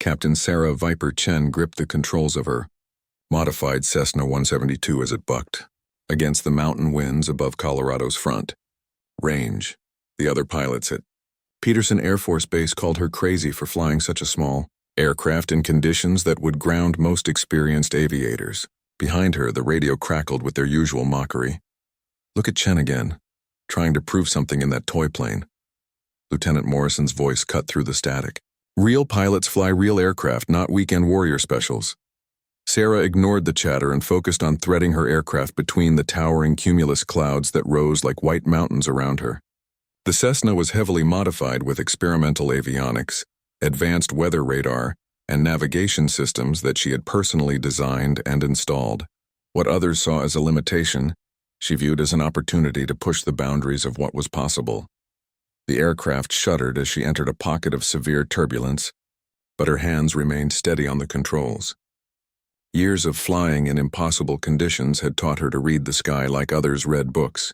Captain Sarah Viper Chen gripped the controls of her modified Cessna 172 as it bucked against the mountain winds above Colorado's front. Range. The other pilots at Peterson Air Force Base called her crazy for flying such a small aircraft in conditions that would ground most experienced aviators. Behind her, the radio crackled with their usual mockery. Look at Chen again, trying to prove something in that toy plane. Lieutenant Morrison's voice cut through the static. Real pilots fly real aircraft, not weekend warrior specials. Sarah ignored the chatter and focused on threading her aircraft between the towering cumulus clouds that rose like white mountains around her. The Cessna was heavily modified with experimental avionics, advanced weather radar, and navigation systems that she had personally designed and installed. What others saw as a limitation, she viewed as an opportunity to push the boundaries of what was possible. The aircraft shuddered as she entered a pocket of severe turbulence, but her hands remained steady on the controls. Years of flying in impossible conditions had taught her to read the sky like others read books.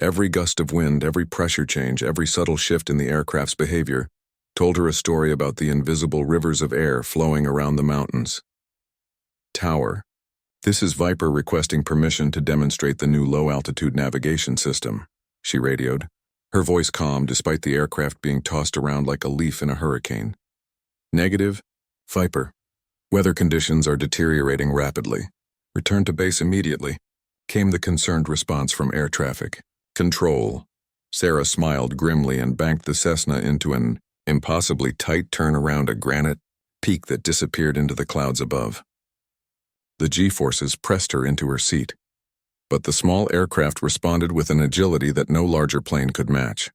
Every gust of wind, every pressure change, every subtle shift in the aircraft's behavior told her a story about the invisible rivers of air flowing around the mountains. Tower. This is Viper requesting permission to demonstrate the new low-altitude navigation system, she radioed, her voice calm despite the aircraft being tossed around like a leaf in a hurricane. Negative, Viper. Weather conditions are deteriorating rapidly. Return to base immediately, came the concerned response from air traffic. Control. Sarah smiled grimly and banked the Cessna into an impossibly tight turn around a granite peak that disappeared into the clouds above. The G-forces pressed her into her seat, but the small aircraft responded with an agility that no larger plane could match.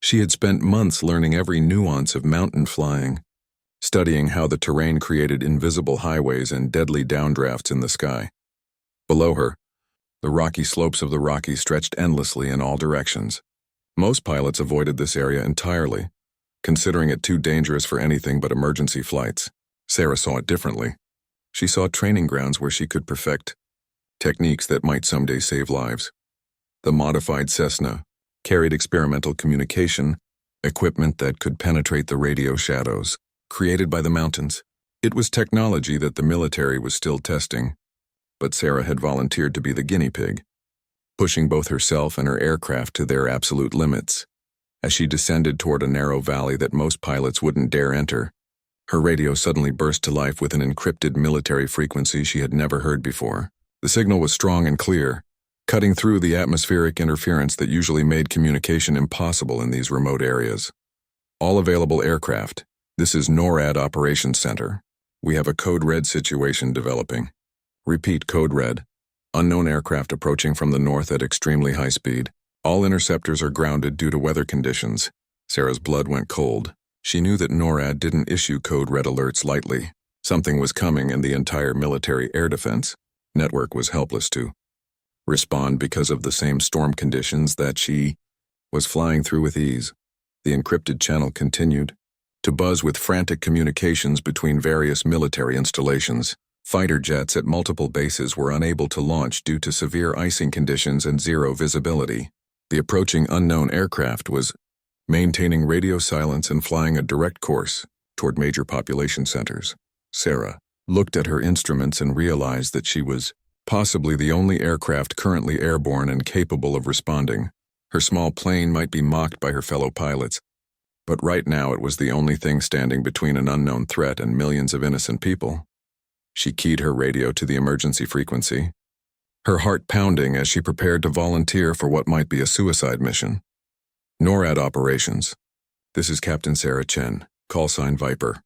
She had spent months learning every nuance of mountain flying, studying how the terrain created invisible highways and deadly downdrafts in the sky. Below her, the rocky slopes of the Rockies stretched endlessly in all directions. Most pilots avoided this area entirely, considering it too dangerous for anything but emergency flights. Sarah saw it differently. She saw training grounds where she could perfect techniques that might someday save lives. The modified Cessna carried experimental communication, equipment that could penetrate the radio shadows created by the mountains. It was technology that the military was still testing, but Sarah had volunteered to be the guinea pig, pushing both herself and her aircraft to their absolute limits. As she descended toward a narrow valley that most pilots wouldn't dare enter, her radio suddenly burst to life with an encrypted military frequency she had never heard before. The signal was strong and clear, cutting through the atmospheric interference that usually made communication impossible in these remote areas. All available aircraft. This is NORAD Operations Center. We have a code red situation developing. Repeat, code red. Unknown aircraft approaching from the north at extremely high speed. All interceptors are grounded due to weather conditions. Sarah's blood went cold. She knew that NORAD didn't issue code red alerts lightly. Something was coming, and the entire military air defense network was helpless to respond because of the same storm conditions that she was flying through with ease. The encrypted channel continued to buzz with frantic communications between various military installations. Fighter jets at multiple bases were unable to launch due to severe icing conditions and zero visibility. The approaching unknown aircraft was maintaining radio silence and flying a direct course toward major population centers. Sarah looked at her instruments and realized that she was possibly the only aircraft currently airborne and capable of responding. Her small plane might be mocked by her fellow pilots, but right now it was the only thing standing between an unknown threat and millions of innocent people. She keyed her radio to the emergency frequency, her heart pounding as she prepared to volunteer for what might be a suicide mission. NORAD Operations. This is Captain Sarah Chen, call sign Viper.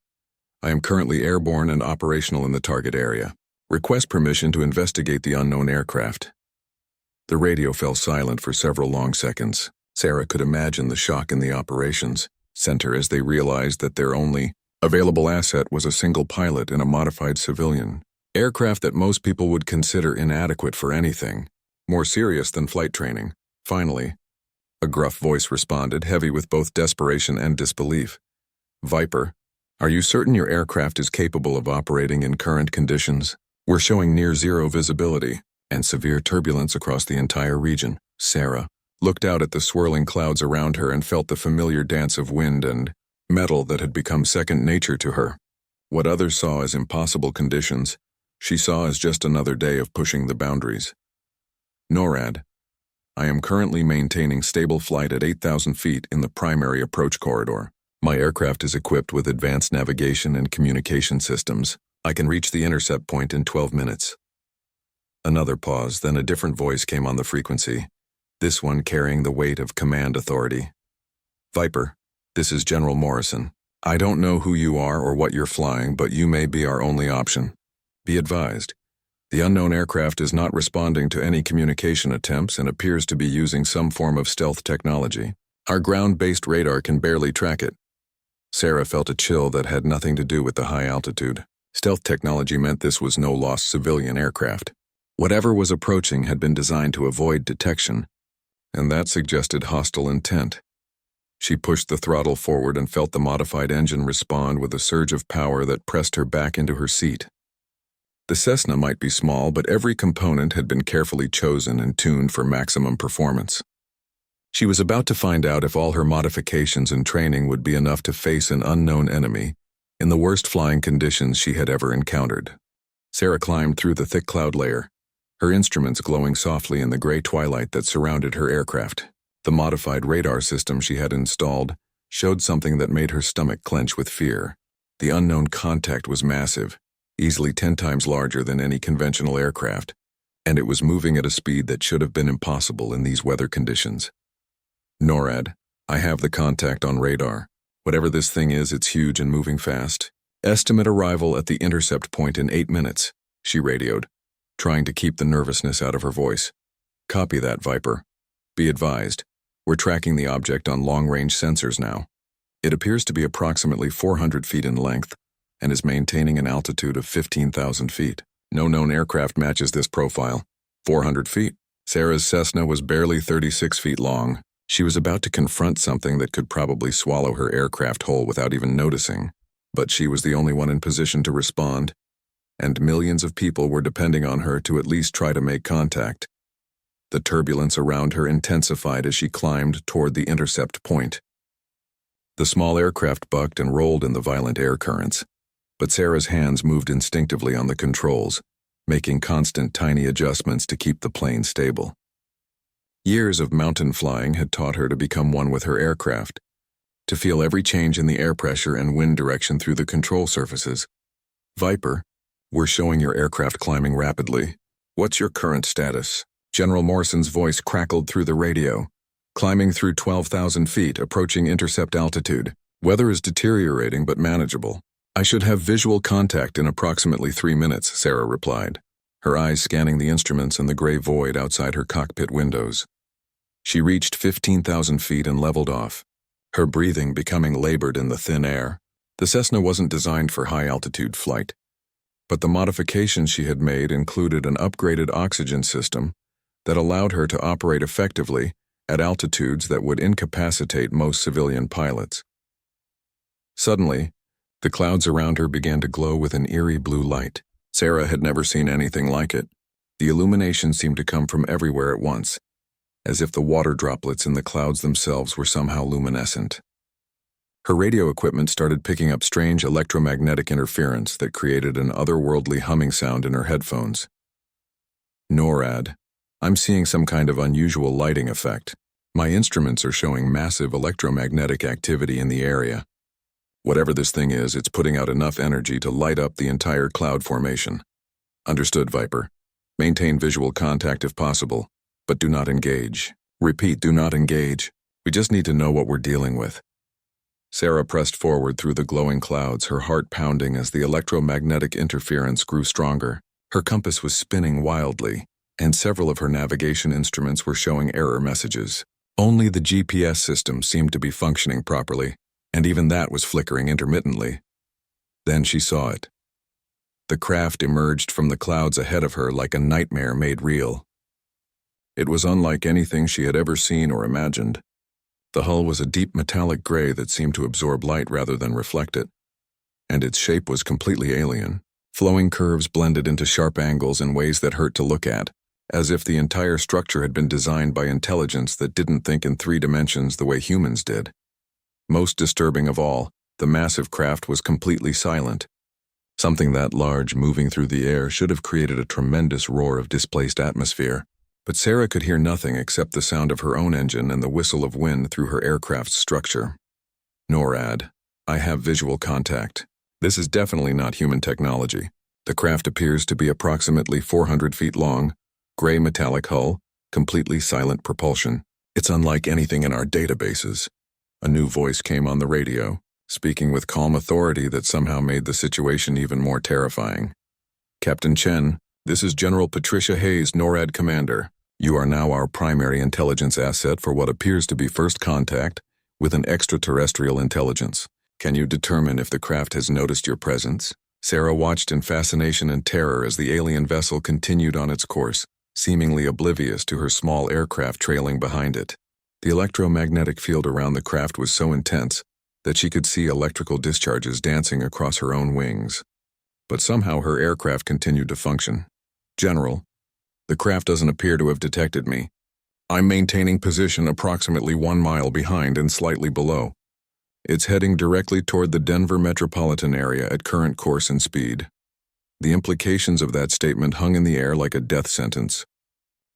I am currently airborne and operational in the target area. Request permission to investigate the unknown aircraft. The radio fell silent for several long seconds. Sarah could imagine the shock in the operations center as they realized that their only available asset was a single pilot in a modified civilian aircraft that most people would consider inadequate for anything more serious than flight training. Finally, a gruff voice responded, heavy with both desperation and disbelief. Viper, are you certain your aircraft is capable of operating in current conditions? We're showing near zero visibility and severe turbulence across the entire region. Sarah looked out at the swirling clouds around her and felt the familiar dance of wind and metal that had become second nature to her. What others saw as impossible conditions, she saw as just another day of pushing the boundaries. NORAD. I am currently maintaining stable flight at 8,000 feet in the primary approach corridor. My aircraft is equipped with advanced navigation and communication systems. I can reach the intercept point in 12 minutes. Another pause, then a different voice came on the frequency, this one carrying the weight of command authority. Viper, this is General Morrison. I don't know who you are or what you're flying, but you may be our only option. Be advised. The unknown aircraft is not responding to any communication attempts and appears to be using some form of stealth technology. Our ground-based radar can barely track it. Sarah felt a chill that had nothing to do with the high altitude. Stealth technology meant this was no lost civilian aircraft. Whatever was approaching had been designed to avoid detection, and that suggested hostile intent. She pushed the throttle forward and felt the modified engine respond with a surge of power that pressed her back into her seat. The Cessna might be small, but every component had been carefully chosen and tuned for maximum performance. She was about to find out if all her modifications and training would be enough to face an unknown enemy in the worst flying conditions she had ever encountered. Sarah climbed through the thick cloud layer, her instruments glowing softly in the gray twilight that surrounded her aircraft. The modified radar system she had installed showed something that made her stomach clench with fear. The unknown contact was massive, easily 10 times larger than any conventional aircraft, and it was moving at a speed that should have been impossible in these weather conditions. NORAD, I have the contact on radar. Whatever this thing is, it's huge and moving fast. Estimate arrival at the intercept point in 8 minutes, she radioed, trying to keep the nervousness out of her voice. Copy that, Viper. Be advised, we're tracking the object on long-range sensors now. It appears to be approximately 400 feet in length and is maintaining an altitude of 15,000 feet. No known aircraft matches this profile. 400 feet. Sarah's Cessna was barely 36 feet long. She was about to confront something that could probably swallow her aircraft whole without even noticing. But she was the only one in position to respond, and millions of people were depending on her to at least try to make contact. The turbulence around her intensified as she climbed toward the intercept point. The small aircraft bucked and rolled in the violent air currents, but Sarah's hands moved instinctively on the controls, making constant tiny adjustments to keep the plane stable. Years of mountain flying had taught her to become one with her aircraft, to feel every change in the air pressure and wind direction through the control surfaces. Viper, we're showing your aircraft climbing rapidly. What's your current status? General Morrison's voice crackled through the radio. Climbing through 12,000 feet, approaching intercept altitude. Weather is deteriorating but manageable. I should have visual contact in approximately 3 minutes, Sarah replied, her eyes scanning the instruments and the gray void outside her cockpit windows. She reached 15,000 feet and leveled off, her breathing becoming labored in the thin air. The Cessna wasn't designed for high-altitude flight, but the modifications she had made included an upgraded oxygen system that allowed her to operate effectively at altitudes that would incapacitate most civilian pilots. Suddenly, the clouds around her began to glow with an eerie blue light. Sarah had never seen anything like it. The illumination seemed to come from everywhere at once, as if the water droplets in the clouds themselves were somehow luminescent. Her radio equipment started picking up strange electromagnetic interference that created an otherworldly humming sound in her headphones. NORAD, I'm seeing some kind of unusual lighting effect. My instruments are showing massive electromagnetic activity in the area. Whatever this thing is, it's putting out enough energy to light up the entire cloud formation. Understood, Viper. Maintain visual contact if possible, but do not engage. Repeat, do not engage. We just need to know what we're dealing with. Sarah pressed forward through the glowing clouds, her heart pounding as the electromagnetic interference grew stronger. Her compass was spinning wildly, and several of her navigation instruments were showing error messages. Only the GPS system seemed to be functioning properly, and even that was flickering intermittently. Then she saw it. The craft emerged from the clouds ahead of her like a nightmare made real. It was unlike anything she had ever seen or imagined. The hull was a deep metallic gray that seemed to absorb light rather than reflect it, and its shape was completely alien. Flowing curves blended into sharp angles in ways that hurt to look at, as if the entire structure had been designed by intelligence that didn't think in 3 dimensions the way humans did. Most disturbing of all, the massive craft was completely silent. Something that large moving through the air should have created a tremendous roar of displaced atmosphere, but Sarah could hear nothing except the sound of her own engine and the whistle of wind through her aircraft's structure. NORAD. I have visual contact. This is definitely not human technology. The craft appears to be approximately 400 feet long, gray metallic hull, completely silent propulsion. It's unlike anything in our databases. A new voice came on the radio, speaking with calm authority that somehow made the situation even more terrifying. Captain Chen, this is General Patricia Hayes, NORAD Commander. You are now our primary intelligence asset for what appears to be first contact with an extraterrestrial intelligence. Can you determine if the craft has noticed your presence? Sarah watched in fascination and terror as the alien vessel continued on its course, seemingly oblivious to her small aircraft trailing behind it. The electromagnetic field around the craft was so intense that she could see electrical discharges dancing across her own wings. But somehow her aircraft continued to function. General, the craft doesn't appear to have detected me. I'm maintaining position approximately 1 mile behind and slightly below. It's heading directly toward the Denver metropolitan area at current course and speed. The implications of that statement hung in the air like a death sentence.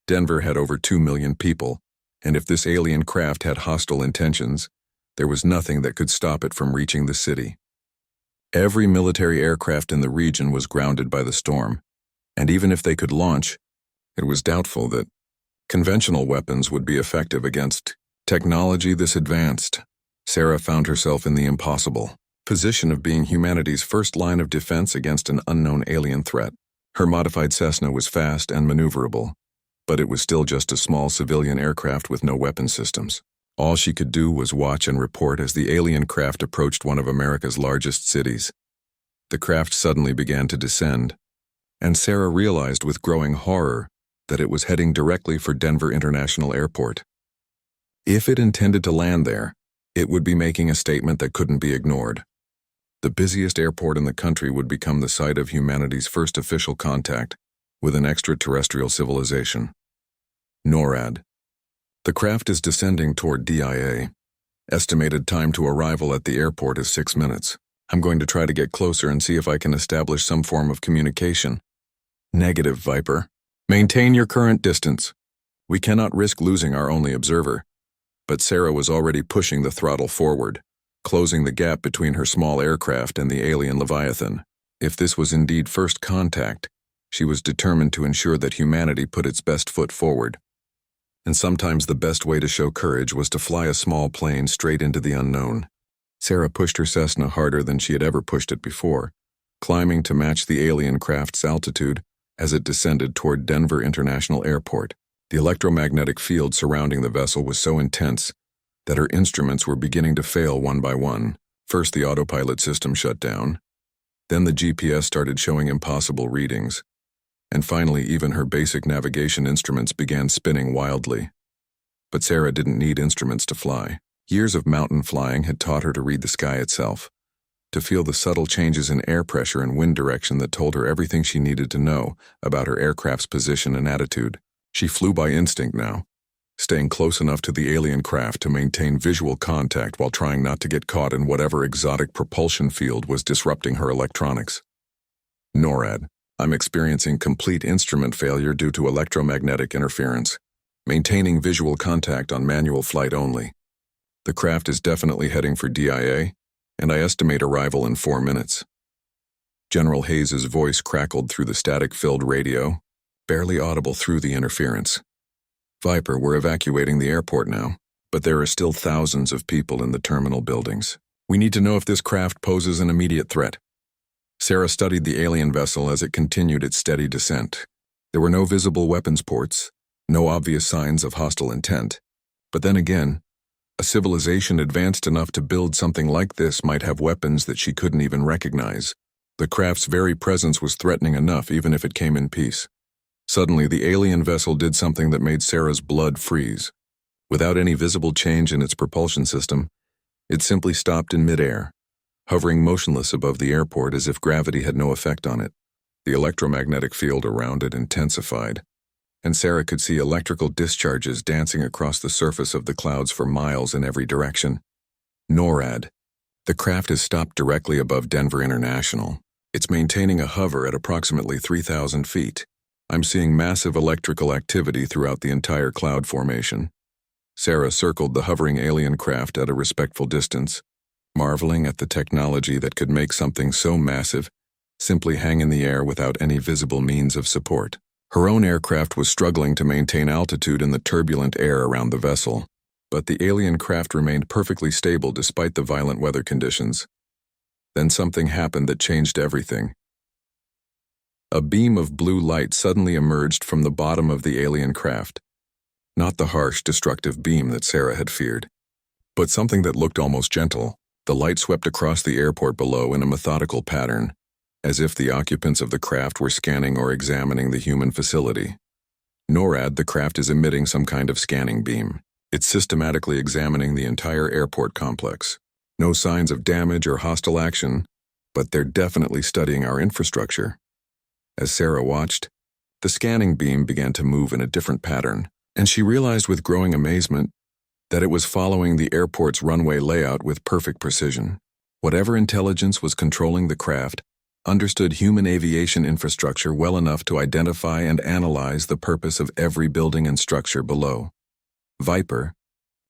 Denver had over 2 million people, and if this alien craft had hostile intentions, there was nothing that could stop it from reaching the city. Every military aircraft in the region was grounded by the storm, and even if they could launch, it was doubtful that conventional weapons would be effective against technology this advanced. Sarah found herself in the impossible position of being humanity's first line of defense against an unknown alien threat. Her modified Cessna was fast and maneuverable, but it was still just a small civilian aircraft with no weapon systems. All she could do was watch and report as the alien craft approached one of America's largest cities. The craft suddenly began to descend, and Sarah realized with growing horror that it was heading directly for Denver International Airport. If it intended to land there, it would be making a statement that couldn't be ignored. The busiest airport in the country would become the site of humanity's first official contact with an extraterrestrial civilization. NORAD. The craft is descending toward DIA. Estimated time to arrival at the airport is 6 minutes. I'm going to try to get closer and see if I can establish some form of communication. Negative, Viper. Maintain your current distance. We cannot risk losing our only observer. But Sarah was already pushing the throttle forward, closing the gap between her small aircraft and the alien Leviathan. If this was indeed first contact, she was determined to ensure that humanity put its best foot forward. And sometimes the best way to show courage was to fly a small plane straight into the unknown. Sarah pushed her Cessna harder than she had ever pushed it before, climbing to match the alien craft's altitude as it descended toward Denver International Airport. The electromagnetic field surrounding the vessel was so intense that her instruments were beginning to fail one by one. First, the autopilot system shut down. Then the GPS started showing impossible readings. And finally, even her basic navigation instruments began spinning wildly. But Sarah didn't need instruments to fly. Years of mountain flying had taught her to read the sky itself, to feel the subtle changes in air pressure and wind direction that told her everything she needed to know about her aircraft's position and attitude. She flew by instinct now, staying close enough to the alien craft to maintain visual contact while trying not to get caught in whatever exotic propulsion field was disrupting her electronics. NORAD. I'm experiencing complete instrument failure due to electromagnetic interference. Maintaining visual contact on manual flight only. The craft is definitely heading for DIA, and I estimate arrival in 4 minutes. General Hayes's voice crackled through the static-filled radio, barely audible through the interference. Viper, we're evacuating the airport now, but there are still thousands of people in the terminal buildings. We need to know if this craft poses an immediate threat. Sarah studied the alien vessel as it continued its steady descent. There were no visible weapons ports, no obvious signs of hostile intent. But then again, a civilization advanced enough to build something like this might have weapons that she couldn't even recognize. The craft's very presence was threatening enough even if it came in peace. Suddenly, the alien vessel did something that made Sarah's blood freeze. Without any visible change in its propulsion system, it simply stopped in midair, hovering motionless above the airport as if gravity had no effect on it. The electromagnetic field around it intensified, and Sarah could see electrical discharges dancing across the surface of the clouds for miles in every direction. NORAD. The craft has stopped directly above Denver International. It's maintaining a hover at approximately 3,000 feet. I'm seeing massive electrical activity throughout the entire cloud formation. Sarah circled the hovering alien craft at a respectful distance, marveling at the technology that could make something so massive simply hang in the air without any visible means of support. Her own aircraft was struggling to maintain altitude in the turbulent air around the vessel, but the alien craft remained perfectly stable despite the violent weather conditions. Then something happened that changed everything. A beam of blue light suddenly emerged from the bottom of the alien craft. Not the harsh, destructive beam that Sarah had feared, but something that looked almost gentle. The light swept across the airport below in a methodical pattern, as if the occupants of the craft were scanning or examining the human facility. NORAD, the craft is emitting some kind of scanning beam. It's systematically examining the entire airport complex. No signs of damage or hostile action, but they're definitely studying our infrastructure. As Sarah watched, the scanning beam began to move in a different pattern, and she realized with growing amazement that it was following the airport's runway layout with perfect precision. Whatever intelligence was controlling the craft understood human aviation infrastructure well enough to identify and analyze the purpose of every building and structure below. Viper,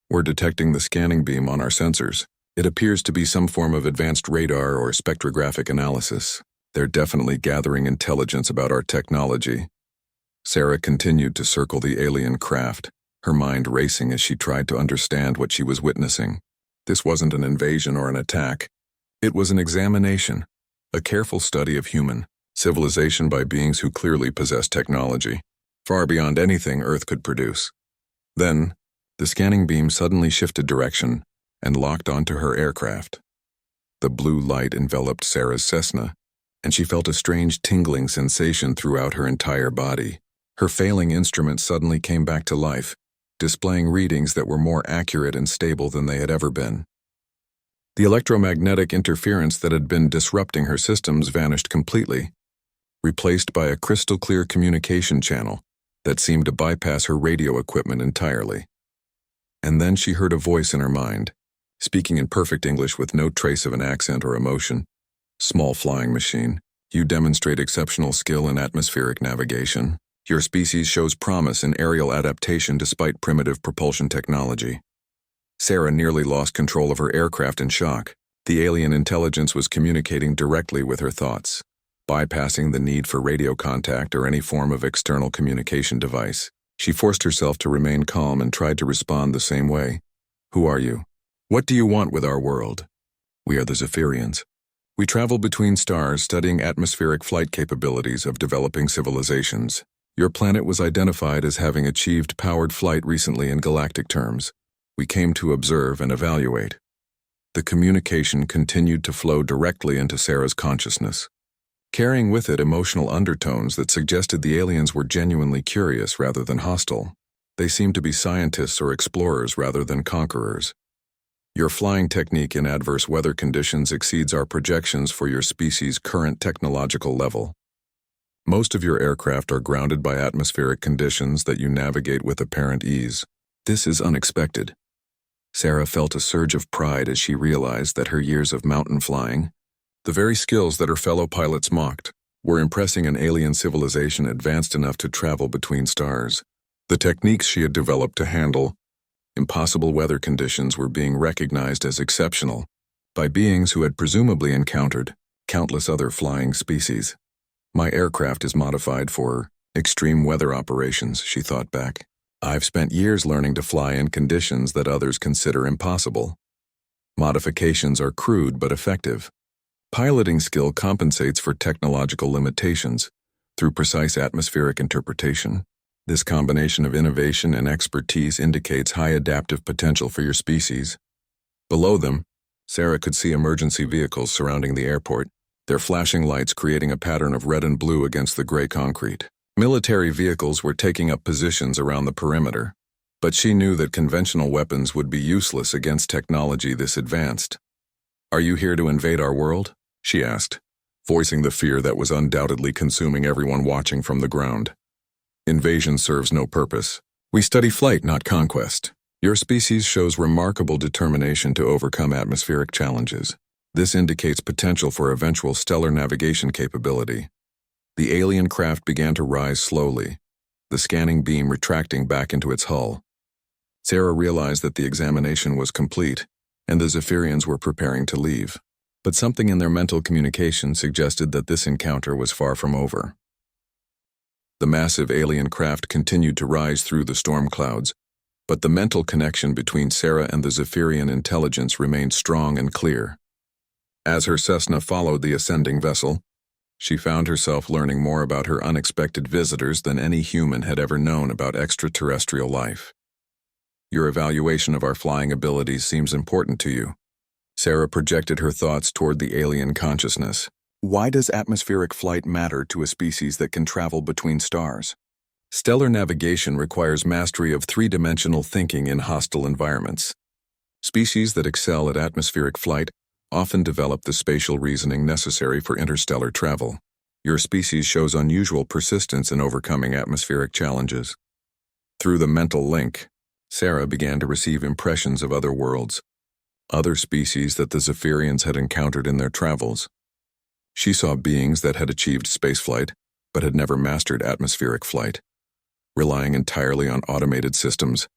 we're detecting the scanning beam on our sensors. It appears to be some form of advanced radar or spectrographic analysis. They're definitely gathering intelligence about our technology. Sarah continued to circle the alien craft, her mind racing as she tried to understand what she was witnessing. This wasn't an invasion or an attack. It was an examination, a careful study of human civilization by beings who clearly possessed technology, far beyond anything Earth could produce. Then, the scanning beam suddenly shifted direction and locked onto her aircraft. The blue light enveloped Sarah's Cessna, and she felt a strange tingling sensation throughout her entire body. Her failing instrument suddenly came back to life, displaying readings that were more accurate and stable than they had ever been. The electromagnetic interference that had been disrupting her systems vanished completely, replaced by a crystal-clear communication channel that seemed to bypass her radio equipment entirely. And then she heard a voice in her mind, speaking in perfect English with no trace of an accent or emotion. "Small flying machine, you demonstrate exceptional skill in atmospheric navigation. Your species shows promise in aerial adaptation despite primitive propulsion technology." Sarah nearly lost control of her aircraft in shock. The alien intelligence was communicating directly with her thoughts, bypassing the need for radio contact or any form of external communication device. She forced herself to remain calm and tried to respond the same way. "Who are you? What do you want with our world?" "We are the Zephyrians. We travel between stars studying atmospheric flight capabilities of developing civilizations. Your planet was identified as having achieved powered flight recently in galactic terms. We came to observe and evaluate." The communication continued to flow directly into Sarah's consciousness, carrying with it emotional undertones that suggested the aliens were genuinely curious rather than hostile. They seemed to be scientists or explorers rather than conquerors. "Your flying technique in adverse weather conditions exceeds our projections for your species' current technological level. Most of your aircraft are grounded by atmospheric conditions that you navigate with apparent ease. This is unexpected." Sarah felt a surge of pride as she realized that her years of mountain flying, the very skills that her fellow pilots mocked, were impressing an alien civilization advanced enough to travel between stars. The techniques she had developed to handle impossible weather conditions were being recognized as exceptional by beings who had presumably encountered countless other flying species. "My aircraft is modified for extreme weather operations," she thought back. "I've spent years learning to fly in conditions that others consider impossible. Modifications are crude but effective. Piloting skill compensates for technological limitations through precise atmospheric interpretation. This combination of innovation and expertise indicates high adaptive potential for your species." Below them, Sarah could see emergency vehicles surrounding the airport, their flashing lights creating a pattern of red and blue against the gray concrete. Military vehicles were taking up positions around the perimeter, but she knew that conventional weapons would be useless against technology this advanced. "Are you here to invade our world?" she asked, voicing the fear that was undoubtedly consuming everyone watching from the ground. "Invasion serves no purpose. We study flight, not conquest. Your species shows remarkable determination to overcome atmospheric challenges. This indicates potential for eventual stellar navigation capability. The alien craft began to rise slowly, the scanning beam retracting back into its hull. Sarah realized that the examination was complete, and the Zephyrians were preparing to leave. But something in their mental communication suggested that this encounter was far from over. The massive alien craft continued to rise through the storm clouds, but the mental connection between Sarah and the Zephyrian intelligence remained strong and clear. As her Cessna followed the ascending vessel, she found herself learning more about her unexpected visitors than any human had ever known about extraterrestrial life. Your evaluation of our flying abilities seems important to you. Sarah projected her thoughts toward the alien consciousness. Why does atmospheric flight matter to a species that can travel between stars? Stellar navigation requires mastery of three-dimensional thinking in hostile environments. Species that excel at atmospheric flight often develop the spatial reasoning necessary for interstellar travel. Your species shows unusual persistence in overcoming atmospheric challenges. Through the mental link, Sarah began to receive impressions of other worlds, other species that the Zephyrians had encountered in their travels. She saw beings that had achieved spaceflight, but had never mastered atmospheric flight, relying entirely on automated systems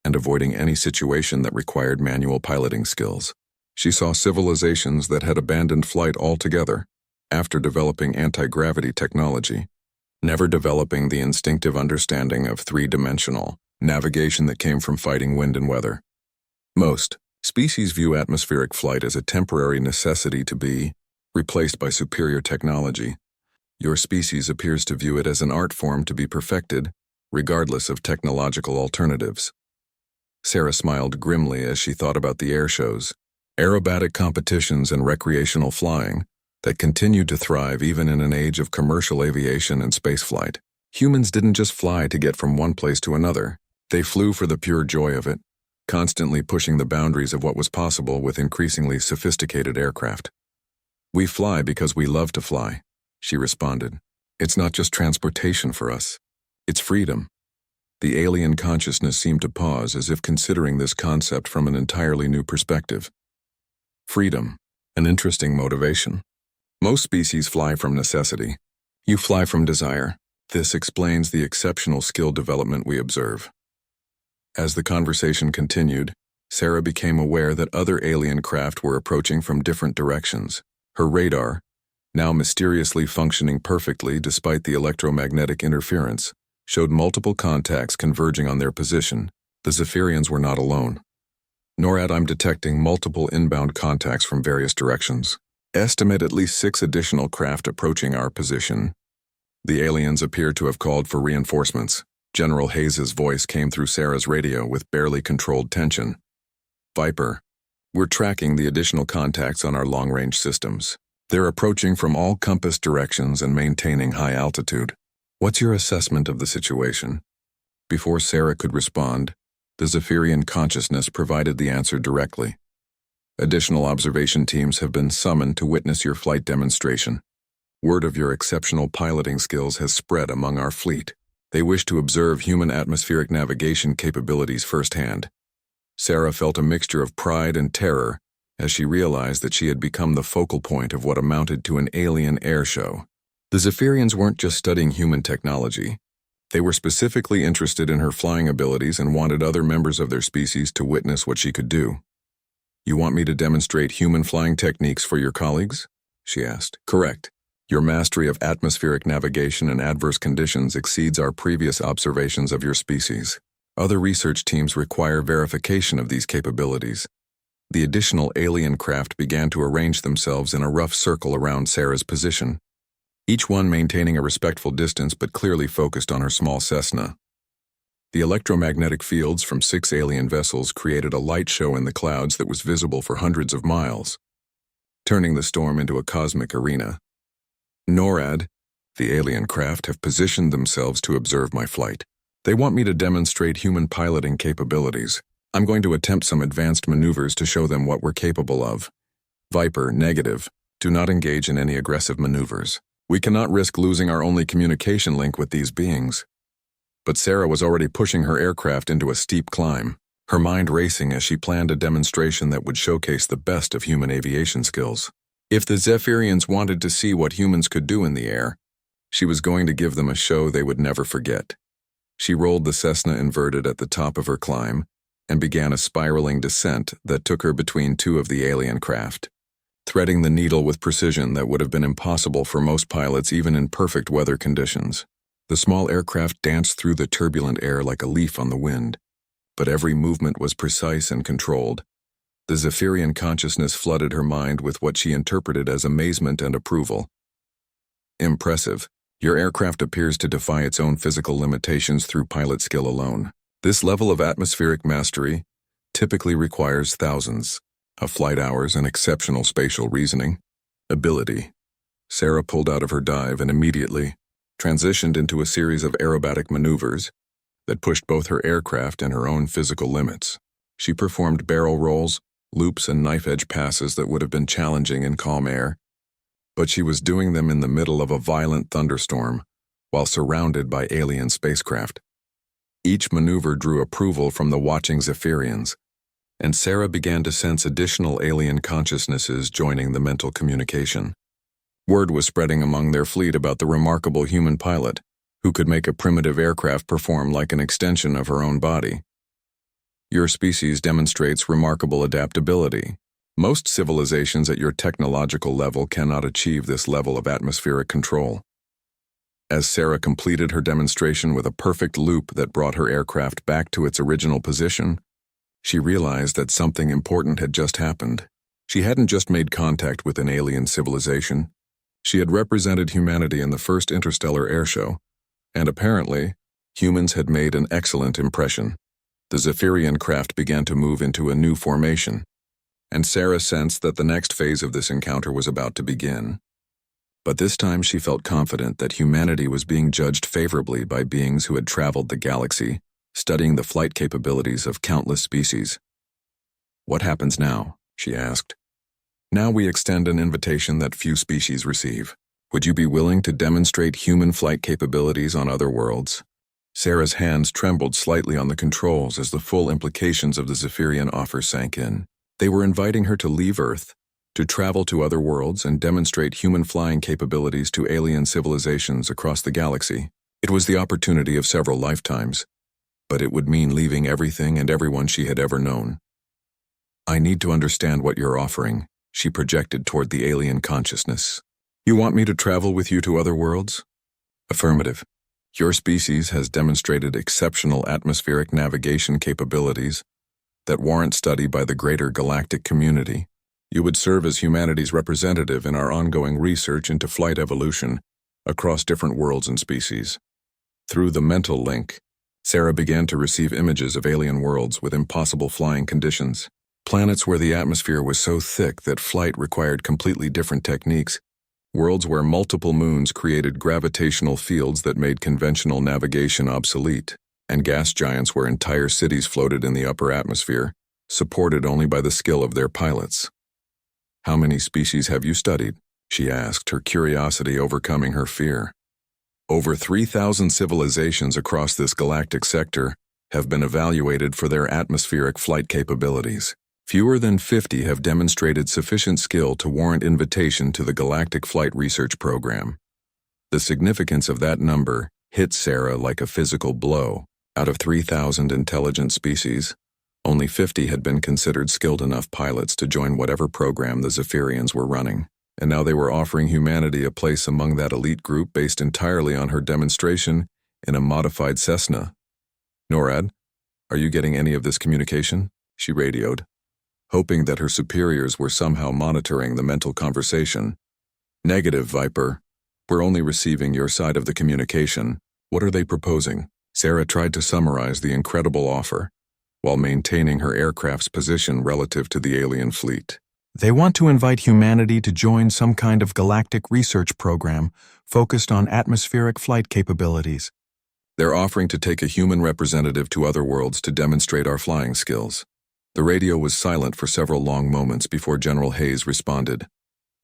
and avoiding any situation that required manual piloting skills. She saw civilizations that had abandoned flight altogether after developing anti-gravity technology, never developing the instinctive understanding of three-dimensional navigation that came from fighting wind and weather. Most species view atmospheric flight as a temporary necessity to be replaced by superior technology. Your species appears to view it as an art form to be perfected, regardless of technological alternatives. Sarah smiled grimly as she thought about the air shows, aerobatic competitions and recreational flying that continued to thrive even in an age of commercial aviation and spaceflight. Humans didn't just fly to get from one place to another. They flew for the pure joy of it, constantly pushing the boundaries of what was possible with increasingly sophisticated aircraft. We fly because we love to fly, she responded. It's not just transportation for us. It's freedom. The alien consciousness seemed to pause as if considering this concept from an entirely new perspective. Freedom, an interesting motivation. Most species fly from necessity. You fly from desire. This explains the exceptional skill development we observe. As the conversation continued, Sarah became aware that other alien craft were approaching from different directions. Her radar, now mysteriously functioning perfectly despite the electromagnetic interference, showed multiple contacts converging on their position. The Zephyrians were not alone. NORAD, I'm detecting multiple inbound contacts from various directions. Estimate at least 6 additional craft approaching our position. The aliens appear to have called for reinforcements. General Hayes's voice came through Sarah's radio with barely controlled tension. Viper, we're tracking the additional contacts on our long-range systems. They're approaching from all compass directions and maintaining high altitude. What's your assessment of the situation? Before Sarah could respond, the Zephyrian consciousness provided the answer directly. Additional observation teams have been summoned to witness your flight demonstration. Word of your exceptional piloting skills has spread among our fleet. They wish to observe human atmospheric navigation capabilities firsthand. Sarah felt a mixture of pride and terror as she realized that she had become the focal point of what amounted to an alien air show. The Zephyrians weren't just studying human technology. They were specifically interested in her flying abilities and wanted other members of their species to witness what she could do. You want me to demonstrate human flying techniques for your colleagues? She asked. Correct. Your mastery of atmospheric navigation in adverse conditions exceeds our previous observations of your species. Other research teams require verification of these capabilities. The additional alien craft began to arrange themselves in a rough circle around Sarah's position, each one maintaining a respectful distance but clearly focused on her small Cessna. The electromagnetic fields from 6 alien vessels created a light show in the clouds that was visible for hundreds of miles, turning the storm into a cosmic arena. NORAD, the alien craft, have positioned themselves to observe my flight. They want me to demonstrate human piloting capabilities. I'm going to attempt some advanced maneuvers to show them what we're capable of. Viper, negative. Do not engage in any aggressive maneuvers. We cannot risk losing our only communication link with these beings. But Sarah was already pushing her aircraft into a steep climb. her mind racing as she planned a demonstration that would showcase the best of human aviation skills. If the Zephyrians wanted to see what humans could do in the air, she was going to give them a show they would never forget. She rolled the Cessna inverted at the top of her climb and began a spiraling descent that took her between two of the alien craft, threading the needle with precision that would have been impossible for most pilots even in perfect weather conditions. The small aircraft danced through the turbulent air like a leaf on the wind, but every movement was precise and controlled. The Zephyrian consciousness flooded her mind with what she interpreted as amazement and approval. Impressive. Your aircraft appears to defy its own physical limitations through pilot skill alone. This level of atmospheric mastery typically requires thousands of flight hours and exceptional spatial reasoning ability. Sarah pulled out of her dive and immediately transitioned into a series of aerobatic maneuvers that pushed both her aircraft and her own physical limits. She performed barrel rolls, loops, and knife-edge passes that would have been challenging in calm air, but she was doing them in the middle of a violent thunderstorm while surrounded by alien spacecraft. Each maneuver drew approval from the watching Zephyrians, and Sarah began to sense additional alien consciousnesses joining the mental communication. Word was spreading among their fleet about the remarkable human pilot who could make a primitive aircraft perform like an extension of her own body. Your species demonstrates remarkable adaptability. Most civilizations at your technological level cannot achieve this level of atmospheric control. As Sarah completed her demonstration with a perfect loop that brought her aircraft back to its original position, she realized that something important had just happened. She hadn't just made contact with an alien civilization. She had represented humanity in the first interstellar airshow, and apparently, humans had made an excellent impression. The Zephyrian craft began to move into a new formation, and Sarah sensed that the next phase of this encounter was about to begin. But this time she felt confident that humanity was being judged favorably by beings who had traveled the galaxy, studying the flight capabilities of countless species. "What happens now?" she asked. "Now we extend an invitation that few species receive. Would you be willing to demonstrate human flight capabilities on other worlds?" Sarah's hands trembled slightly on the controls as the full implications of the Zephyrian offer sank in. They were inviting her to leave Earth, to travel to other worlds and demonstrate human flying capabilities to alien civilizations across the galaxy. It was the opportunity of several lifetimes, but it would mean leaving everything and everyone she had ever known. "I need to understand what you're offering," she projected toward the alien consciousness. "You want me to travel with you to other worlds?" "Affirmative. Your species has demonstrated exceptional atmospheric navigation capabilities that warrant study by the greater galactic community. You would serve as humanity's representative in our ongoing research into flight evolution across different worlds and species." Through the mental link, Sarah began to receive images of alien worlds with impossible flying conditions, planets where the atmosphere was so thick that flight required completely different techniques, worlds where multiple moons created gravitational fields that made conventional navigation obsolete, and gas giants where entire cities floated in the upper atmosphere, supported only by the skill of their pilots. "How many species have you studied?" she asked, her curiosity overcoming her fear. "Over 3,000 civilizations across this galactic sector have been evaluated for their atmospheric flight capabilities. Fewer than 50 have demonstrated sufficient skill to warrant invitation to the Galactic Flight Research Program." The significance of that number hit Sarah like a physical blow. Out of 3,000 intelligent species, only 50 had been considered skilled enough pilots to join whatever program the Zephyrians were running, and now they were offering humanity a place among that elite group based entirely on her demonstration in a modified Cessna. "NORAD, are you getting any of this communication?" she radioed, hoping that her superiors were somehow monitoring the mental conversation. "Negative, Viper. We're only receiving your side of the communication. What are they proposing?" Sarah tried to summarize the incredible offer, while maintaining her aircraft's position relative to the alien fleet. "They want to invite humanity to join some kind of galactic research program focused on atmospheric flight capabilities. They're offering to take a human representative to other worlds to demonstrate our flying skills." The radio was silent for several long moments before General Hayes responded.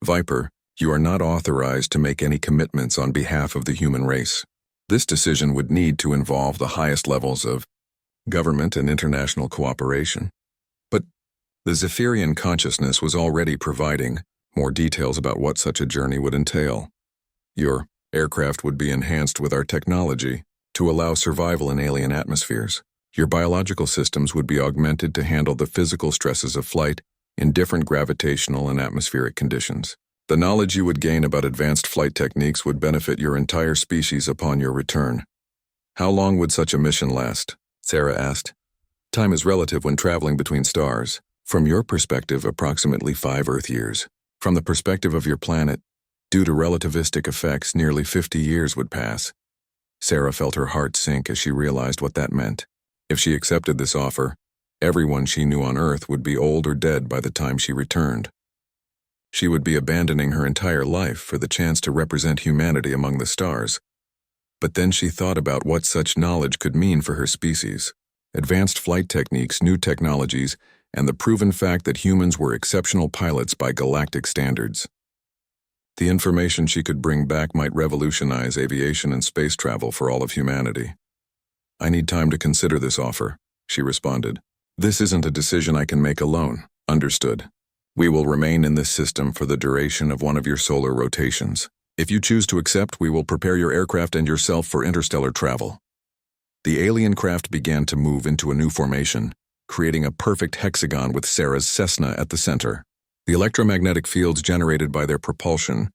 "Viper, you are not authorized to make any commitments on behalf of the human race. This decision would need to involve the highest levels of government and international cooperation. But the Zephyrian consciousness was already providing more details about what such a journey would entail. Your aircraft would be enhanced with our technology to allow survival in alien atmospheres. Your biological systems would be augmented to handle the physical stresses of flight in different gravitational and atmospheric conditions. The knowledge you would gain about advanced flight techniques would benefit your entire species upon your return. How long would such a mission last? Sarah asked. Time is relative when traveling between stars. From your perspective, approximately 5 Earth years. From the perspective of your planet, due to relativistic effects, nearly 50 years would pass. Sarah felt her heart sink as she realized what that meant. If she accepted this offer, everyone she knew on Earth would be old or dead by the time she returned. She would be abandoning her entire life for the chance to represent humanity among the stars. But then she thought about what such knowledge could mean for her species. Advanced flight techniques, new technologies, and the proven fact that humans were exceptional pilots by galactic standards. The information she could bring back might revolutionize aviation and space travel for all of humanity. I need time to consider this offer, she responded. This isn't a decision I can make alone. Understood. We will remain in this system for the duration of one of your solar rotations. If you choose to accept, we will prepare your aircraft and yourself for interstellar travel. The alien craft began to move into a new formation, creating a perfect hexagon with Sarah's Cessna at the center. The electromagnetic fields generated by their propulsion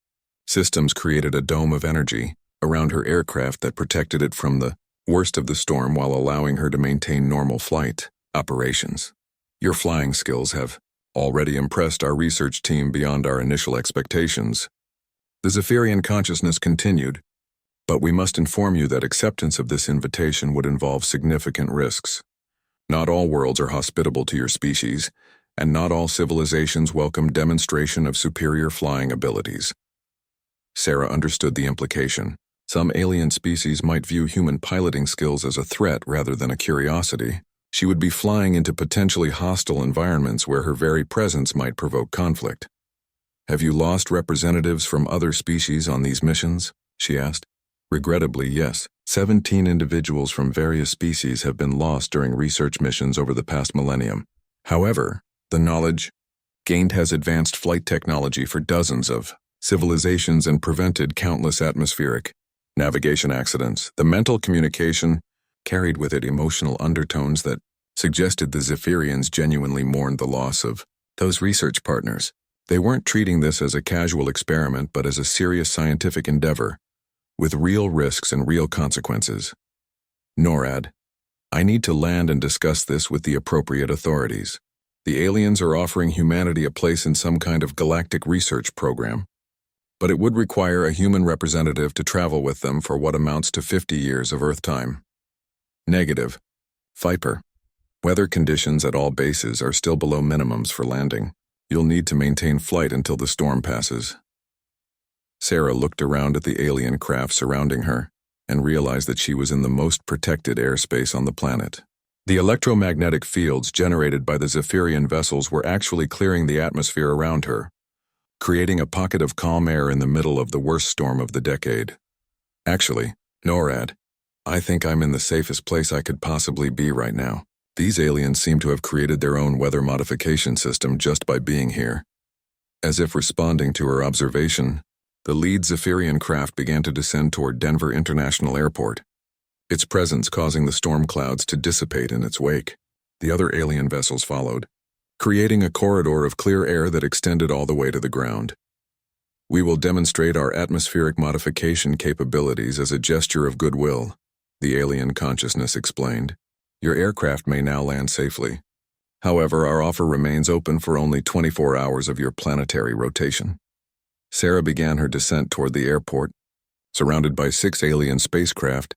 systems created a dome of energy around her aircraft that protected it from the worst of the storm while allowing her to maintain normal flight operations. Your flying skills have already impressed our research team beyond our initial expectations. The Zephyrian consciousness continued, but we must inform you that acceptance of this invitation would involve significant risks. Not all worlds are hospitable to your species, and not all civilizations welcome demonstration of superior flying abilities. Sarah understood the implication. Some alien species might view human piloting skills as a threat rather than a curiosity. She would be flying into potentially hostile environments where her very presence might provoke conflict. Have you lost representatives from other species on these missions? She asked. Regrettably, yes. 17 individuals from various species have been lost during research missions over the past millennium. However, the knowledge gained has advanced flight technology for dozens of civilizations and prevented countless atmospheric navigation accidents. The mental communication carried with it emotional undertones that suggested the Zephyrians genuinely mourned the loss of those research partners. They weren't treating this as a casual experiment, but as a serious scientific endeavor, with real risks and real consequences. NORAD, I need to land and discuss this with the appropriate authorities. The aliens are offering humanity a place in some kind of galactic research program, but it would require a human representative to travel with them for what amounts to 50 years of Earth time. Negative. Viper. Weather conditions at all bases are still below minimums for landing. You'll need to maintain flight until the storm passes. Sarah looked around at the alien craft surrounding her and realized that she was in the most protected airspace on the planet. The electromagnetic fields generated by the Zephyrian vessels were actually clearing the atmosphere around her, creating a pocket of calm air in the middle of the worst storm of the decade. Actually, NORAD, I think I'm in the safest place I could possibly be right now. These aliens seem to have created their own weather modification system just by being here. As if responding to her observation, the lead Zephyrian craft began to descend toward Denver International Airport, its presence causing the storm clouds to dissipate in its wake. The other alien vessels followed, creating a corridor of clear air that extended all the way to the ground. We will demonstrate our atmospheric modification capabilities as a gesture of goodwill, the alien consciousness explained. Your aircraft may now land safely. However, our offer remains open for only 24 hours of your planetary rotation. Sarah began her descent toward the airport, surrounded by 6 alien spacecraft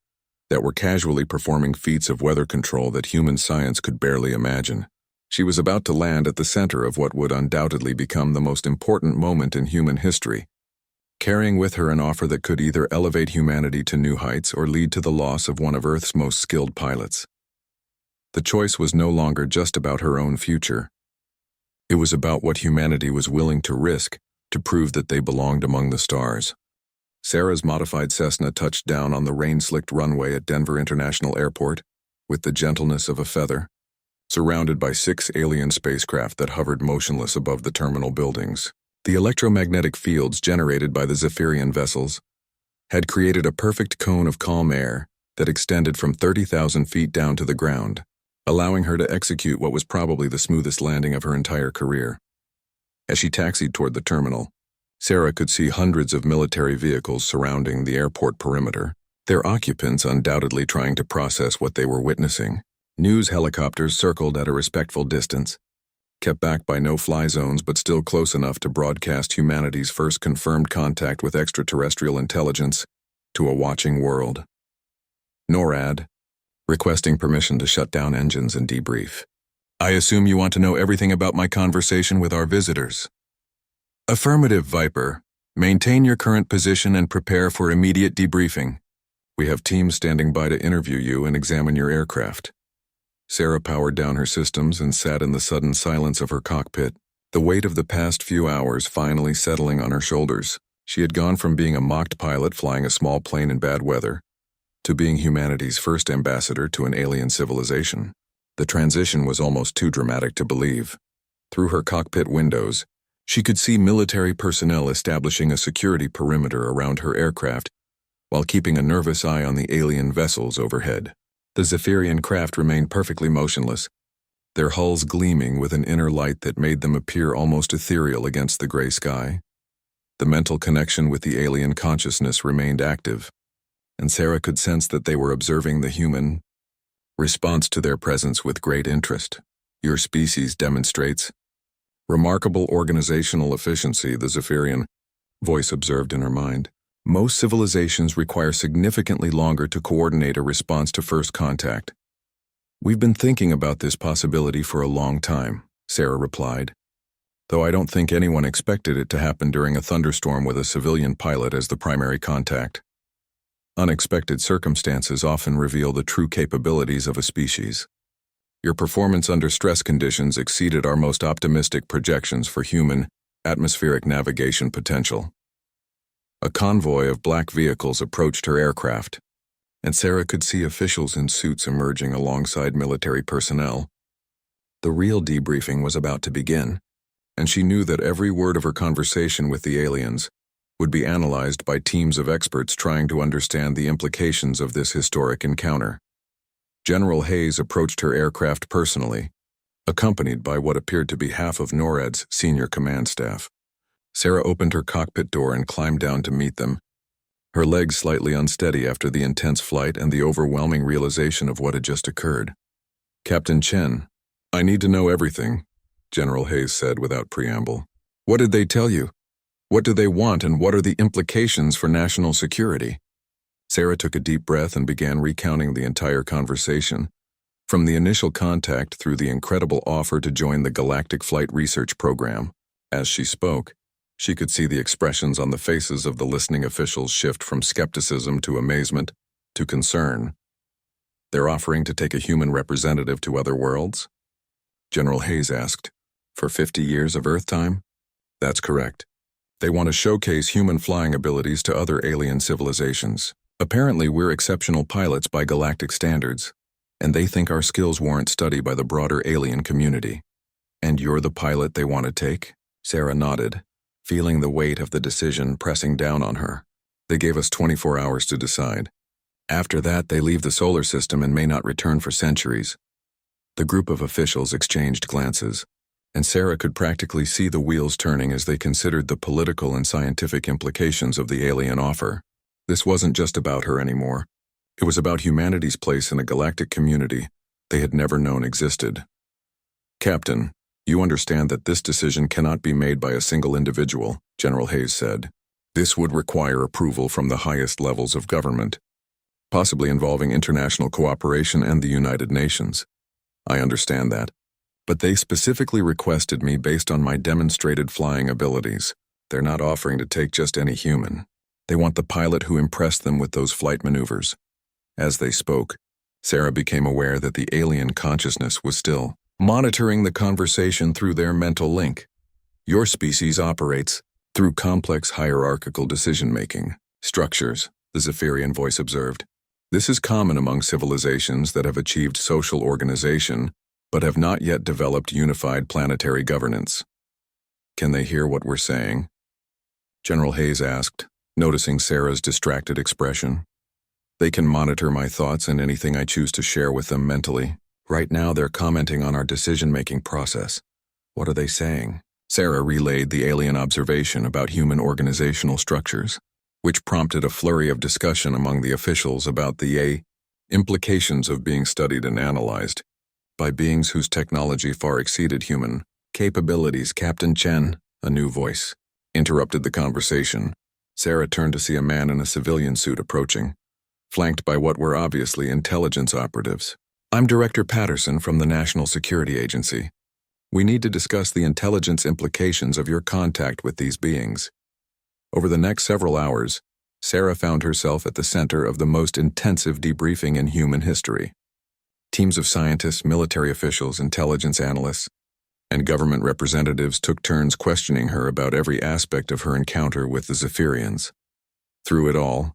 that were casually performing feats of weather control that human science could barely imagine. She was about to land at the center of what would undoubtedly become the most important moment in human history, carrying with her an offer that could either elevate humanity to new heights or lead to the loss of one of Earth's most skilled pilots. The choice was no longer just about her own future. It was about what humanity was willing to risk to prove that they belonged among the stars. Sarah's modified Cessna touched down on the rain-slicked runway at Denver International Airport, with the gentleness of a feather, surrounded by 6 alien spacecraft that hovered motionless above the terminal buildings. The electromagnetic fields generated by the Zephyrian vessels had created a perfect cone of calm air that extended from 30,000 feet down to the ground, allowing her to execute what was probably the smoothest landing of her entire career. As she taxied toward the terminal, Sarah could see hundreds of military vehicles surrounding the airport perimeter, their occupants undoubtedly trying to process what they were witnessing. News helicopters circled at a respectful distance, kept back by no-fly zones but still close enough to broadcast humanity's first confirmed contact with extraterrestrial intelligence to a watching world. NORAD, requesting permission to shut down engines and debrief. I assume you want to know everything about my conversation with our visitors. Affirmative, Viper. Maintain your current position and prepare for immediate debriefing. We have teams standing by to interview you and examine your aircraft. Sarah powered down her systems and sat in the sudden silence of her cockpit, the weight of the past few hours finally settling on her shoulders. She had gone from being a mocked pilot flying a small plane in bad weather to being humanity's first ambassador to an alien civilization. The transition was almost too dramatic to believe. Through her cockpit windows, she could see military personnel establishing a security perimeter around her aircraft while keeping a nervous eye on the alien vessels overhead. The Zephyrian craft remained perfectly motionless, their hulls gleaming with an inner light that made them appear almost ethereal against the gray sky. The mental connection with the alien consciousness remained active, and Sarah could sense that they were observing the human response to their presence with great interest. Your species demonstrates remarkable organizational efficiency, the Zephyrian voice observed in her mind. Most civilizations require significantly longer to coordinate a response to first contact. We've been thinking about this possibility for a long time, Sarah replied, though I don't think anyone expected it to happen during a thunderstorm with a civilian pilot as the primary contact. Unexpected circumstances often reveal the true capabilities of a species. Your performance under stress conditions exceeded our most optimistic projections for human atmospheric navigation potential. A convoy of black vehicles approached her aircraft, and Sarah could see officials in suits emerging alongside military personnel. The real debriefing was about to begin, and she knew that every word of her conversation with the aliens would be analyzed by teams of experts trying to understand the implications of this historic encounter. General Hayes approached her aircraft personally, accompanied by what appeared to be half of NORAD's senior command staff. Sarah opened her cockpit door and climbed down to meet them, her legs slightly unsteady after the intense flight and the overwhelming realization of what had just occurred. Captain Chen, I need to know everything, General Hayes said without preamble. What did they tell you? What do they want, and what are the implications for national security? Sarah took a deep breath and began recounting the entire conversation, from the initial contact through the incredible offer to join the Galactic Flight Research Program. As she spoke, she could see the expressions on the faces of the listening officials shift from skepticism to amazement to concern. They're offering to take a human representative to other worlds? General Hayes asked. For 50 years of Earth time? That's correct. They want to showcase human flying abilities to other alien civilizations. Apparently, we're exceptional pilots by galactic standards, and they think our skills warrant study by the broader alien community. And you're the pilot they want to take? Sarah nodded, feeling the weight of the decision pressing down on her. They gave us 24 hours to decide. After that, they leave the solar system and may not return for centuries. The group of officials exchanged glances, and Sarah could practically see the wheels turning as they considered the political and scientific implications of the alien offer. This wasn't just about her anymore. It was about humanity's place in a galactic community they had never known existed. Captain, you understand that this decision cannot be made by a single individual, General Hayes said. This would require approval from the highest levels of government, possibly involving international cooperation and the United Nations. I understand that. But they specifically requested me based on my demonstrated flying abilities. They're not offering to take just any human. They want the pilot who impressed them with those flight maneuvers. As they spoke, Sarah became aware that the alien consciousness was still monitoring the conversation through their mental link. Your species operates through complex hierarchical decision-making structures, the Zephyrian voice observed. This is common among civilizations that have achieved social organization but have not yet developed unified planetary governance. Can they hear what we're saying? General Hayes asked, noticing Sarah's distracted expression. They can monitor my thoughts and anything I choose to share with them mentally. Right now they're commenting on our decision-making process. What are they saying? Sarah relayed the alien observation about human organizational structures, which prompted a flurry of discussion among the officials about the implications of being studied and analyzed by beings whose technology far exceeded human capabilities. Captain Chen, a new voice, interrupted the conversation. Sarah turned to see a man in a civilian suit approaching, flanked by what were obviously intelligence operatives. I'm Director Patterson from the National Security Agency. We need to discuss the intelligence implications of your contact with these beings. Over the next several hours, Sarah found herself at the center of the most intensive debriefing in human history. Teams of scientists, military officials, intelligence analysts, and government representatives took turns questioning her about every aspect of her encounter with the Zephyrians. Through it all,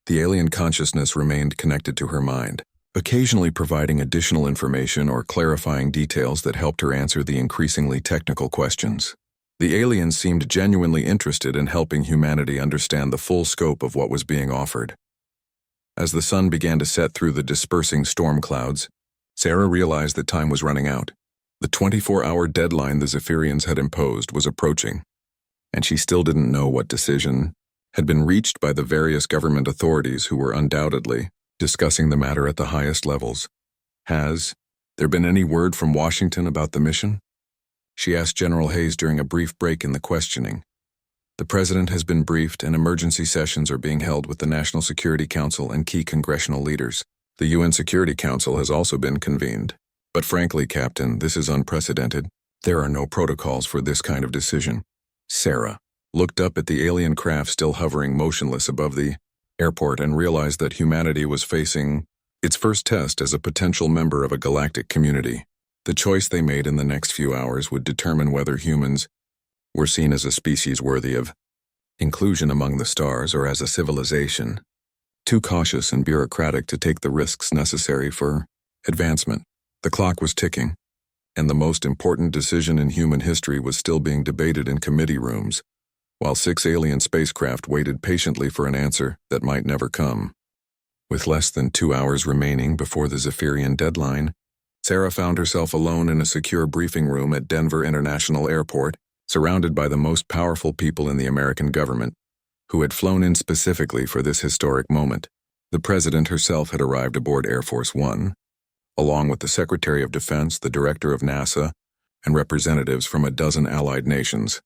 the alien consciousness remained connected to her mind, occasionally providing additional information or clarifying details that helped her answer the increasingly technical questions. The aliens seemed genuinely interested in helping humanity understand the full scope of what was being offered. As the sun began to set through the dispersing storm clouds, Sarah realized that time was running out. The 24-hour deadline the Zephyrians had imposed was approaching, and she still didn't know what decision had been reached by the various government authorities who were undoubtedly discussing the matter at the highest levels. Has there been any word from Washington about the mission? She asked General Hayes during a brief break in the questioning. The President has been briefed and emergency sessions are being held with the National Security Council and key congressional leaders. The UN Security Council has also been convened. But frankly, Captain, this is unprecedented. There are no protocols for this kind of decision. Sarah looked up at the alien craft still hovering motionless above the airport and realized that humanity was facing its first test as a potential member of a galactic community. The choice they made in the next few hours would determine whether humans were seen as a species worthy of inclusion among the stars or as a civilization too cautious and bureaucratic to take the risks necessary for advancement. The clock was ticking, and the most important decision in human history was still being debated in committee rooms, while 6 alien spacecraft waited patiently for an answer that might never come. With less than 2 hours remaining before the Zephyrian deadline, Sarah found herself alone in a secure briefing room at Denver International Airport, surrounded by the most powerful people in the American government, who had flown in specifically for this historic moment. The President herself had arrived aboard Air Force One, along with the Secretary of Defense, the Director of NASA, and representatives from a dozen allied nations.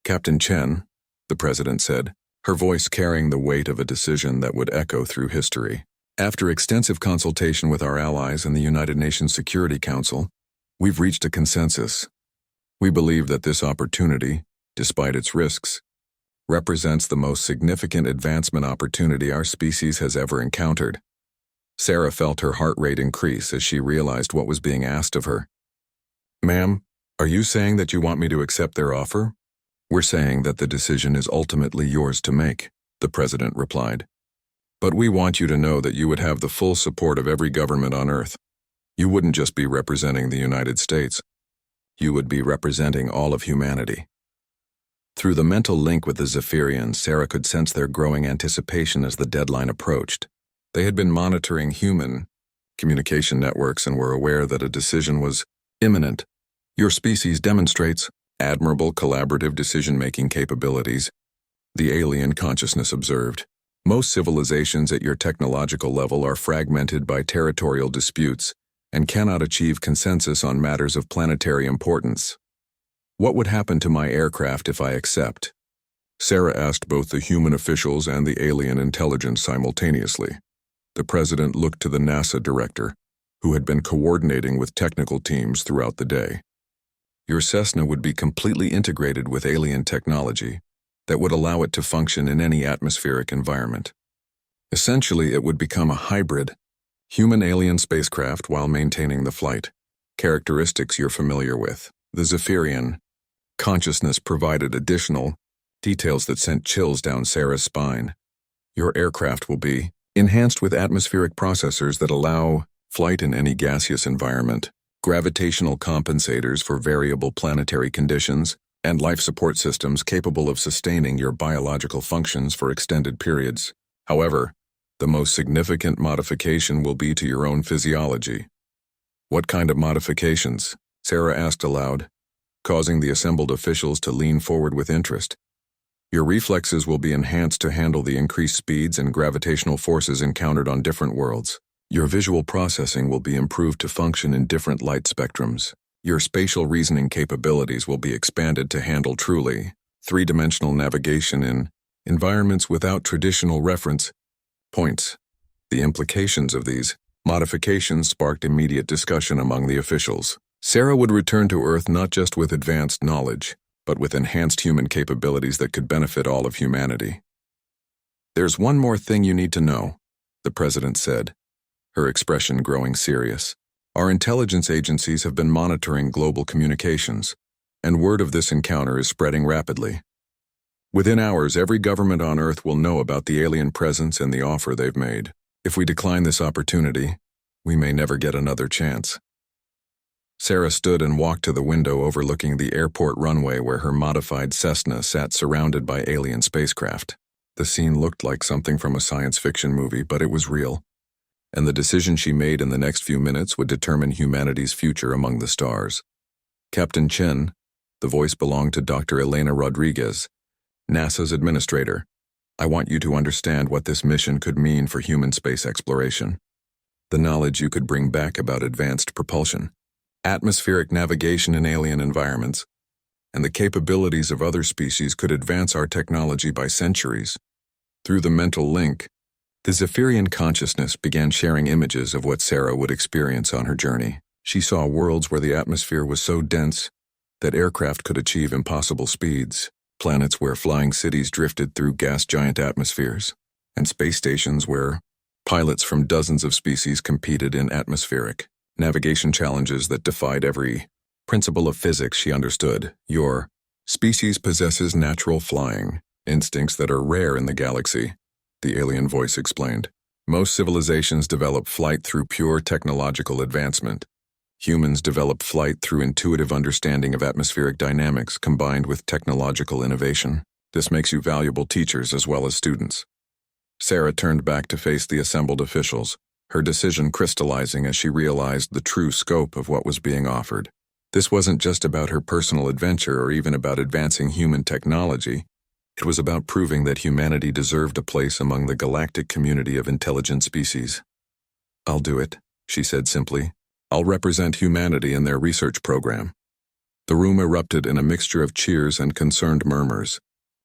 Captain Chen, the President said, her voice carrying the weight of a decision that would echo through history. After extensive consultation with our allies and the United Nations Security Council, we've reached a consensus. We believe that this opportunity, despite its risks, represents the most significant advancement opportunity our species has ever encountered. Sarah felt her heart rate increase as she realized what was being asked of her. Ma'am, are you saying that you want me to accept their offer? We're saying that the decision is ultimately yours to make, the President replied. But we want you to know that you would have the full support of every government on Earth. You wouldn't just be representing the United States. You would be representing all of humanity. Through the mental link with the Zephyrians, Sarah could sense their growing anticipation as the deadline approached. They had been monitoring human communication networks and were aware that a decision was imminent. Your species demonstrates admirable collaborative decision-making capabilities, the alien consciousness observed. Most civilizations at your technological level are fragmented by territorial disputes and cannot achieve consensus on matters of planetary importance. What would happen to my aircraft if I accept? Sarah asked both the human officials and the alien intelligence simultaneously. The President looked to the NASA director, who had been coordinating with technical teams throughout the day. Your Cessna would be completely integrated with alien technology that would allow it to function in any atmospheric environment. Essentially, it would become a hybrid, human-alien spacecraft while maintaining the flight characteristics you're familiar with. The Zephyrian consciousness provided additional details that sent chills down Sarah's spine. Your aircraft will be enhanced with atmospheric processors that allow flight in any gaseous environment, gravitational compensators for variable planetary conditions, and life support systems capable of sustaining your biological functions for extended periods. However, the most significant modification will be to your own physiology. What kind of modifications? Sarah asked aloud, causing the assembled officials to lean forward with interest. Your reflexes will be enhanced to handle the increased speeds and gravitational forces encountered on different worlds. Your visual processing will be improved to function in different light spectrums. Your spatial reasoning capabilities will be expanded to handle truly three-dimensional navigation in environments without traditional reference points. The implications of these modifications sparked immediate discussion among the officials. Sarah would return to Earth not just with advanced knowledge, but with enhanced human capabilities that could benefit all of humanity. There's one more thing you need to know, the president said, her expression growing serious. Our intelligence agencies have been monitoring global communications, and word of this encounter is spreading rapidly. Within hours, every government on Earth will know about the alien presence and the offer they've made. If we decline this opportunity, we may never get another chance. Sarah stood and walked to the window overlooking the airport runway where her modified Cessna sat surrounded by alien spacecraft. The scene looked like something from a science fiction movie, but it was real. And the decision she made in the next few minutes would determine humanity's future among the stars. Captain Chen, the voice belonged to Dr. Elena Rodriguez, NASA's administrator. I want you to understand what this mission could mean for human space exploration. The knowledge you could bring back about advanced propulsion, atmospheric navigation in alien environments, and the capabilities of other species could advance our technology by centuries. Through the mental link, the Zephyrian consciousness began sharing images of what Sarah would experience on her journey. She saw worlds where the atmosphere was so dense that aircraft could achieve impossible speeds, planets where flying cities drifted through gas giant atmospheres, and space stations where pilots from dozens of species competed in atmospheric navigation challenges that defied every principle of physics she understood. Your species possesses natural flying instincts that are rare in the galaxy, the alien voice explained. Most civilizations develop flight through pure technological advancement. Humans develop flight through intuitive understanding of atmospheric dynamics combined with technological innovation. This makes you valuable teachers as well as students. Sarah turned back to face the assembled officials, her decision crystallizing as she realized the true scope of what was being offered. This wasn't just about her personal adventure or even about advancing human technology. It was about proving that humanity deserved a place among the galactic community of intelligent species. I'll do it, she said simply. I'll represent humanity in their research program. The room erupted in a mixture of cheers and concerned murmurs,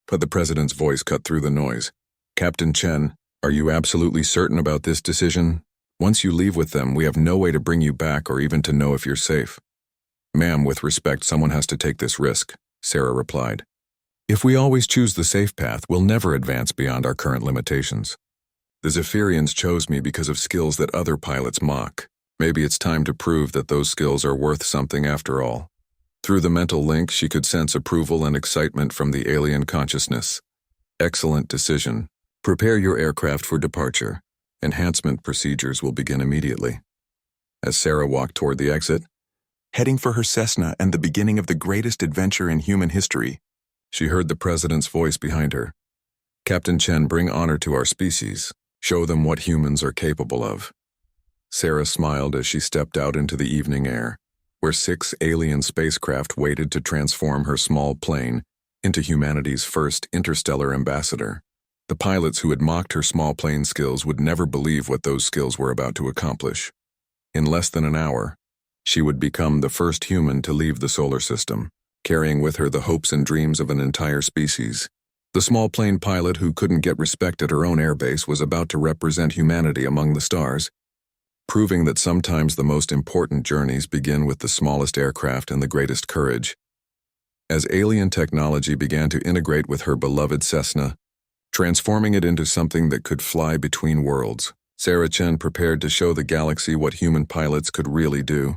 but the president's voice cut through the noise. Captain Chen, are you absolutely certain about this decision? Once you leave with them, we have no way to bring you back or even to know if you're safe. Ma'am, with respect, someone has to take this risk, Sarah replied. If we always choose the safe path, we'll never advance beyond our current limitations. The Zephyrians chose me because of skills that other pilots mock. Maybe it's time to prove that those skills are worth something after all. Through the mental link, she could sense approval and excitement from the alien consciousness. Excellent decision. Prepare your aircraft for departure. Enhancement procedures will begin immediately. As Sarah walked toward the exit, heading for her Cessna and the beginning of the greatest adventure in human history, she heard the president's voice behind her. Captain Chen, bring honor to our species. Show them what humans are capable of. Sarah smiled as she stepped out into the evening air, where 6 alien spacecraft waited to transform her small plane into humanity's first interstellar ambassador. The pilots who had mocked her small plane skills would never believe what those skills were about to accomplish. In less than an hour, she would become the first human to leave the solar system, carrying with her the hopes and dreams of an entire species. The small plane pilot who couldn't get respect at her own airbase was about to represent humanity among the stars, proving that sometimes the most important journeys begin with the smallest aircraft and the greatest courage. As alien technology began to integrate with her beloved Cessna, transforming it into something that could fly between worlds, Sarah Chen prepared to show the galaxy what human pilots could really do.